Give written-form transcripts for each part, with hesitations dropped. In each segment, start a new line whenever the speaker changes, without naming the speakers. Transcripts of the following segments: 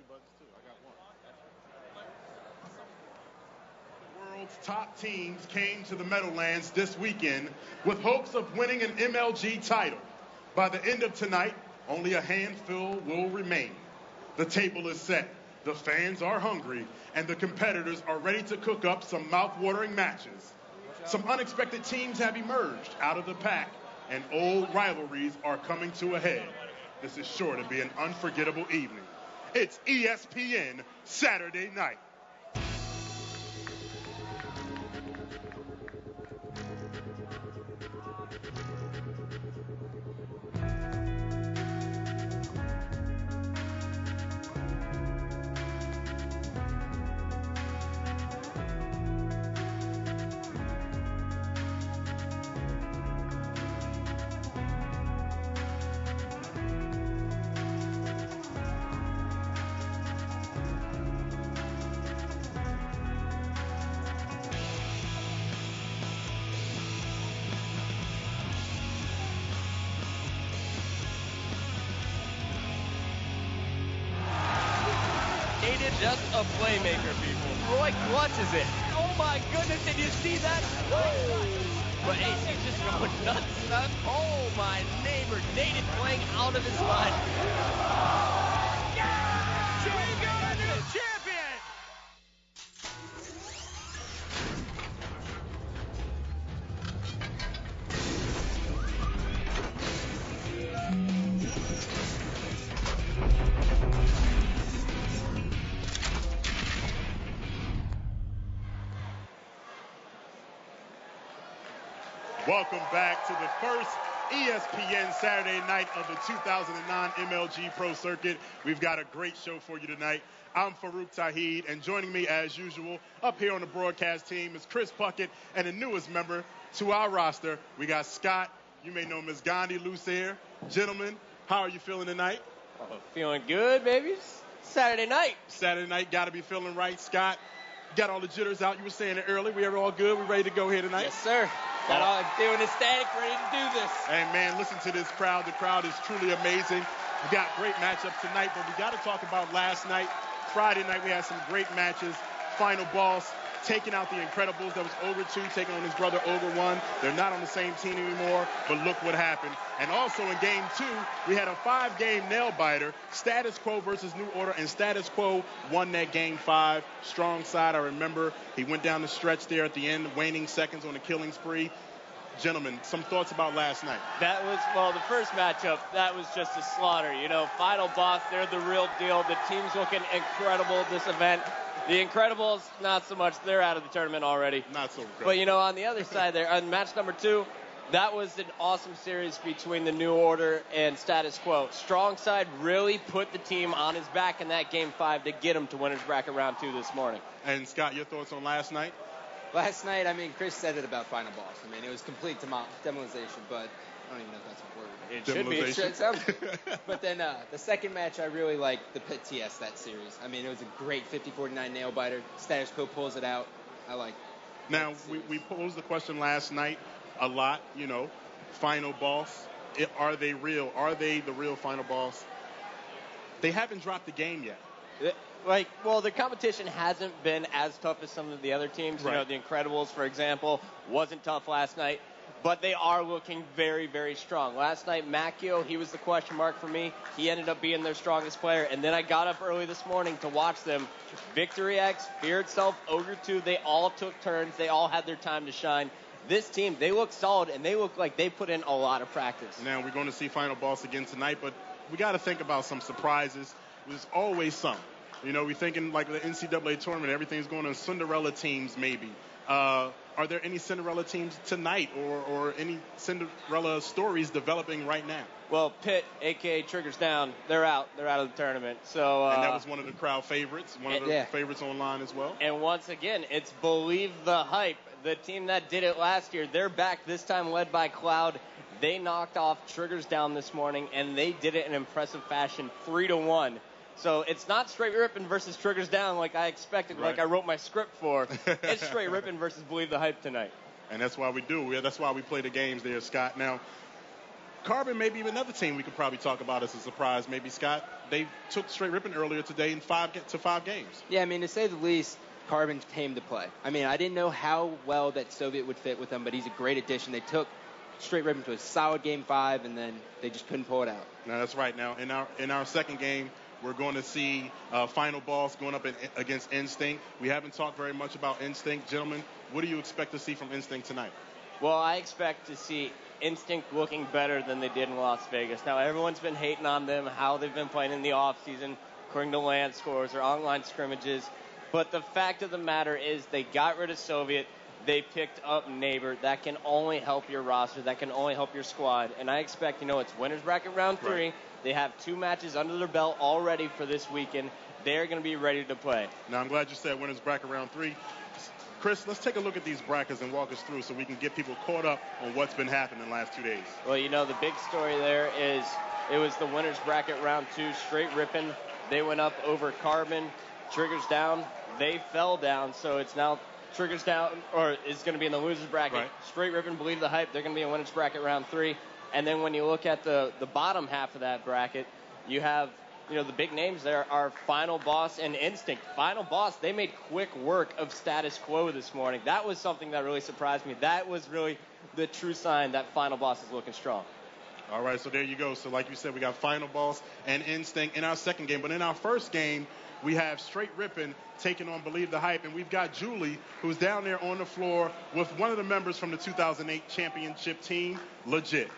buttons too. I got one. The world's top teams came to the Meadowlands this weekend with hopes of winning an MLG title. By the end of tonight, only a handful will remain. The table is set, the fans are hungry, and the competitors are ready to cook up some mouth-watering matches. Some unexpected teams have emerged out of the pack, and old rivalries are coming to a head. This is sure to be an unforgettable evening. It's ESPN Saturday night.
Naded, just a playmaker, people. Roy clutches it. Oh my goodness, did you see that? Woo! But Ace, he's just going nuts. Oh my neighbor, Naded playing out of his mind. Yeah! We got a new champion!
Welcome back to the first ESPN Saturday night of the 2009 MLG Pro Circuit. We've got a great show for you tonight. I'm Farouk Tahid, and joining me as usual up here on the broadcast team is Chris Puckett, and the newest member to our roster, we got Scott. You may know him as Gandhi Lucier. Gentlemen, how are you feeling tonight?
Oh, feeling good, baby. Saturday night.
Saturday night, got to be feeling right. Scott, got all the jitters out. You were saying it early. We are all good. We ready to go here tonight?
Yes, sir. Got all feeling ecstatic, ready to do this.
Hey, man, listen to this crowd. The crowd is truly amazing. We got great matchups tonight, but we got to talk about last night. Friday night, we had some great matches. Final boss taking out the Incredibles. That was Ogre 2 taking on his brother Ogre 1. They're not on the same team anymore, but look what happened. And also in Game 2, we had a 5-game nail-biter, Status Quo versus New Order, and Status Quo won that Game 5. Strong side, I remember. He went down the stretch there at the end, waning seconds on the killing spree. Gentlemen, some thoughts about last night?
That was, well, the first matchup, that was just a slaughter. You know, Final Boss, they're the real deal. The team's looking incredible this event. The Incredibles, not so much. They're out of the tournament already.
Not so incredible.
But, you know, on the other side there, on match number 2, that was an awesome series between the New Order and Status Quo. Strong side really put the team on his back in that Game 5 to get him to winner's bracket round 2 this morning.
And, Scott, your thoughts on last night?
Last night, I mean, Chris said it about Final Boss. I mean, it was complete demoralization, but I don't even know if that's a word.
It should be. It should sound.
But then the second match, I really liked the Pit TS, that series. I mean, it was a great 50-49 nail-biter. Status Quo pulls it out. I like it.
Now, we posed the question last night a lot, you know, Final Boss. Are they real? Are they the real Final Boss? They haven't dropped the game yet.
Well, the competition hasn't been as tough as some of the other teams.
Right.
You know, the Incredibles, for example, wasn't tough last night. But they are looking very, very strong. Last night, Macchio, he was the question mark for me. He ended up being their strongest player. And then I got up early this morning to watch them. Victory X, Fear Itself, Ogre 2, they all took turns. They all had their time to shine. This team, they look solid, and they look like they put in a lot of practice.
Now, we're going to see Final Boss again tonight, but we got to think about some surprises. There's always some. You know, we're thinking like the NCAA tournament, everything's going on Cinderella teams maybe. Are there any Cinderella teams tonight or any Cinderella stories developing right now?
Well, Pitt, a.k.a. Triggers Down, they're out. They're out of the tournament. So,
and that was one of the crowd favorites, one of the favorites online as well.
And once again, it's Believe the Hype. The team that did it last year, they're back this time led by Cloud. They knocked off Triggers Down this morning, and they did it in impressive fashion, 3-1. So it's not straight Rippin versus Triggers Down like I expected, like I wrote my script for. It's straight Rippin versus Believe the Hype tonight.
And that's why we do. That's why we play the games there, Scott. Now, Carbon may be another team we could probably talk about as a surprise. Maybe, Scott. They took Straight Rippin earlier today in 5 games.
Yeah, I mean, to say the least, Carbon came to play. I mean, I didn't know how well that Soviet would fit with them, but he's a great addition. They took Straight Rippin to a solid Game 5, and then they just couldn't pull it out.
No, that's right. Now, in our second game, we're going to see Final Boss going up against Instinct. We haven't talked very much about Instinct. Gentlemen, what do you expect to see from Instinct tonight?
Well, I expect to see Instinct looking better than they did in Las Vegas. Now, everyone's been hating on them, how they've been playing in the offseason, according to LAN scores or online scrimmages. But the fact of the matter is they got rid of Soviet. They picked up Neighbor. That can only help your roster. That can only help your squad. And I expect, it's winners bracket round 3. Right. They have 2 matches under their belt already for this weekend. They're going to be ready to play.
Now, I'm glad you said winners bracket round 3. Chris, let's take a look at these brackets and walk us through so we can get people caught up on what's been happening in the last 2 days.
Well, the big story there is it was the winners bracket round 2, Straight Rippin. They went up over Carbon. Triggers Down. They fell down, so it's now Triggers Down, or is going to be in the losers bracket.
Right.
Straight Rippin, Believe the Hype. They're going to be in winners bracket round 3. And then when you look at the bottom half of that bracket, you have the big names there are Final Boss and Instinct. Final Boss, they made quick work of status quo this morning. That was something that really surprised me. That was really the true sign that Final Boss is looking strong.
All right, so there you go. So like you said, we got Final Boss and Instinct in our second game. But in our first game, we have Straight Rippin taking on Believe the Hype. And we've got Julie, who's down there on the floor with one of the members from the 2008 championship team, Legit.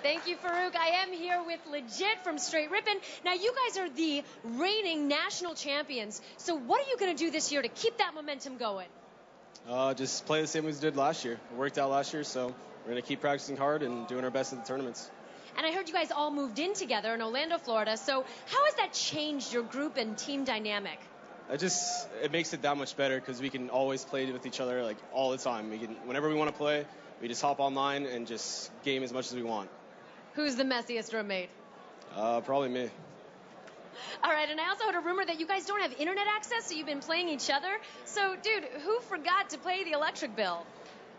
Thank you, Farouk. I am here with Legit from Straight Rippin. Now, you guys are the reigning national champions. So what are you going to do this year to keep that momentum going?
Just play the same as we did last year. It worked out last year, so we're going to keep practicing hard and doing our best at the tournaments.
And I heard you guys all moved in together in Orlando, Florida. So how has that changed your group and team dynamic?
It makes it that much better because we can always play with each other like all the time. Whenever we want to play, we just hop online and just game as much as we want.
Who's the messiest roommate?
Probably me.
All right, and I also heard a rumor that you guys don't have internet access, so you've been playing each other. So, dude, who forgot to pay the electric bill?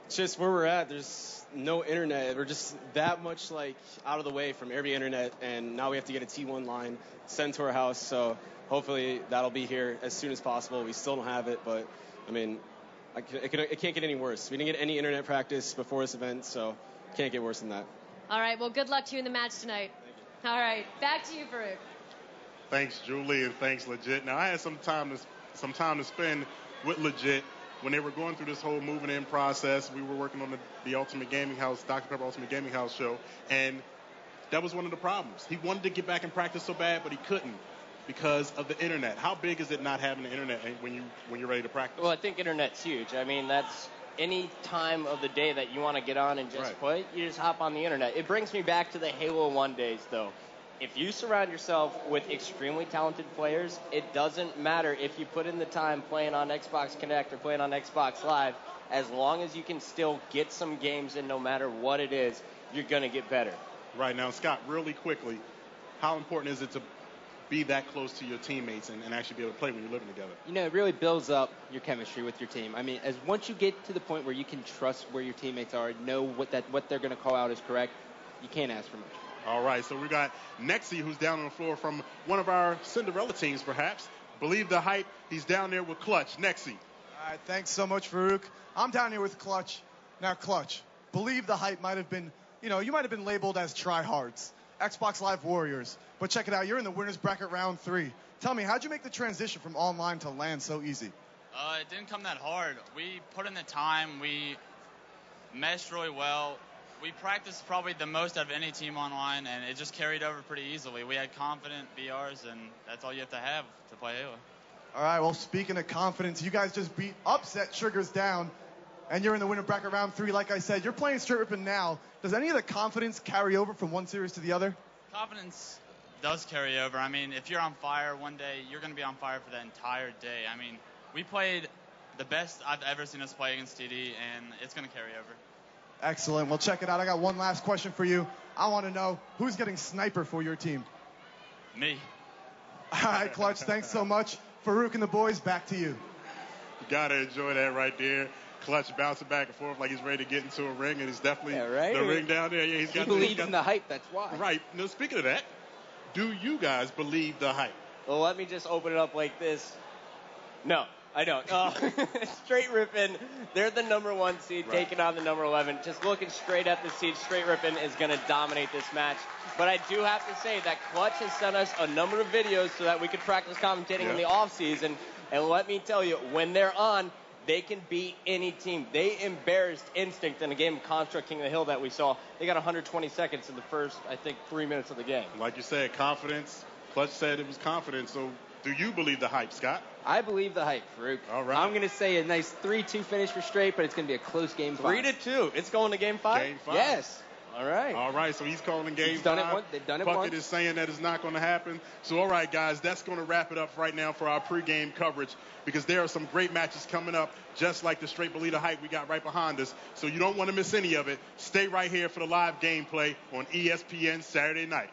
It's just where we're at. There's no internet. We're just that much out of the way from every internet, and now we have to get a T1 line sent to our house. So hopefully that'll be here as soon as possible. We still don't have it, but it can't get any worse. We didn't get any internet practice before this event, so it can't get worse than that.
All right, well, good luck to you in the match tonight. All right, back to you, Farouk.
Thanks, Julie, and thanks, Legit. Now, I had some time to spend with Legit when they were going through this whole moving in process. We were working on the Ultimate Gaming House, Dr. Pepper Ultimate Gaming House show, and that was one of the problems. He wanted to get back and practice so bad, but he couldn't because of the internet. How big is it not having the internet when you're ready to practice?
Well, I think internet's huge. I mean, that's any time of the day that you want to get on and just play, you just hop on the internet. It brings me back to the Halo 1 days, though. If you surround yourself with extremely talented players, it doesn't matter if you put in the time playing on Xbox Connect or playing on Xbox Live. As long as you can still get some games in no matter what it is, you're going to get better.
Right. Now, Scott, really quickly, how important is it to be that close to your teammates and actually be able to play when you're living together?
It really builds up your chemistry with your team. I mean, once you get to the point where you can trust where your teammates are, know what they're going to call out is correct, you can't ask for much.
All right, so we got Nexi, who's down on the floor from one of our Cinderella teams, perhaps. Believe the Hype. He's down there with Clutch. Nexi.
All right, thanks so much, Farouk. I'm down here with Clutch. Now, Clutch, Believe the Hype might have been, you might have been labeled as tryhards, Xbox Live Warriors. But check it out, you're in the winners bracket round 3. Tell me, how'd you make the transition from online to LAN so easy?
It didn't come that hard. We put in the time. We meshed really well. We practiced probably the most out of any team online, and it just carried over pretty easily. We had confident BRs, and that's all you have to play Halo.
All right, well, speaking of confidence, you guys just upset Triggers Down, and you're in the winner bracket round 3. Like I said, you're playing Straight Rippin now. Does any of the confidence carry over from one series to the other?
Confidence does carry over. I mean, if you're on fire one day, you're going to be on fire for the entire day. I mean, we played the best I've ever seen us play against TD, and it's going to carry over.
Excellent. Well, check it out. I got one last question for you. I want to know who's getting Sniper for your team?
Me.
All right, Clutch, thanks so much. Farouk and the boys, back to you.
You got to enjoy that right there. Clutch bouncing back and forth like he's ready to get into a ring, and he's definitely
right?
the ring down there. Yeah,
He believes in the hype, that's why.
Right. Now, speaking of that, do you guys believe the hype?
Well, let me just open it up like this. No, I don't. Straight Rippin, they're the number 1 seed, taking on the number 11. Just looking straight at the seed, Straight Rippin is going to dominate this match. But I do have to say that Clutch has sent us a number of videos so that we could practice commentating in the off-season. And let me tell you, when they're on, they can beat any team. They embarrassed Instinct in a game of Construct King of the Hill that we saw. They got 120 seconds in the first, I think, 3 minutes of the game.
Like you said, confidence. Clutch said it was confidence. So do you believe the hype, Scott?
I believe the hype, Farouk.
All right.
I'm going to say a nice 3-2 finish for Straight, but it's going to be a close game 5.
3-2. It's going to game 5?
Game 5.
Yes.
All right.
All right, so he's calling game 5.
They've done it
Puckett
once.
is saying that it's not going to happen. So, all right, guys, that's going to wrap it up right now for our pregame coverage because there are some great matches coming up, just like the Straight Believe the Hype we got right behind us. So you don't want to miss any of it. Stay right here for the live gameplay on ESPN Saturday night.